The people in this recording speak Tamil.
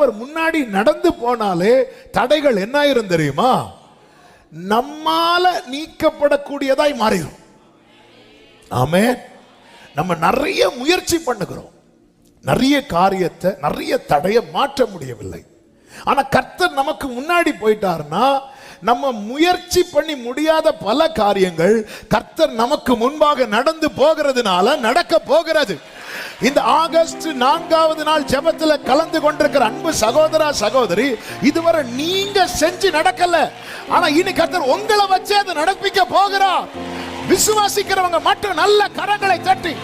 ஆண்டவர் முன்னாடி நடந்து போனாலே தடைகள் என்ன ஆயிரும் தெரியுமா? நம்மால நீக்கப்படக்கூடியதாய் மாறிடும். ஆமென். நம்ம நிறைய முயற்சி பண்ணுகிறோம், நிறைய காரியத்தை, நிறைய தடையை மாற்ற முடியவில்லை. ஆனா கர்த்தர் நமக்கு முன்னாடி போயிட்டார்னா நம்ம முயற்சி பண்ணி முடியாத பல காரியங்கள் கர்த்தர் நமக்கு முன்பாக நடந்து போகிறதுனால நடக்க போகிறது. இந்த ஆகஸ்ட் 4வது நாள் ஜெபத்தில் கலந்து கொண்டிருக்கிற அன்பு சகோதரா சகோதரி, இதுவரை நீங்க செஞ்சு நடக்கல, ஆனா இனி கர்த்தர் உங்களை வச்சு அதை நடப்பிக்க போகிறார். விசுவாசிக்கிறவங்க மட்டும் நல்ல கரங்களை தட்டி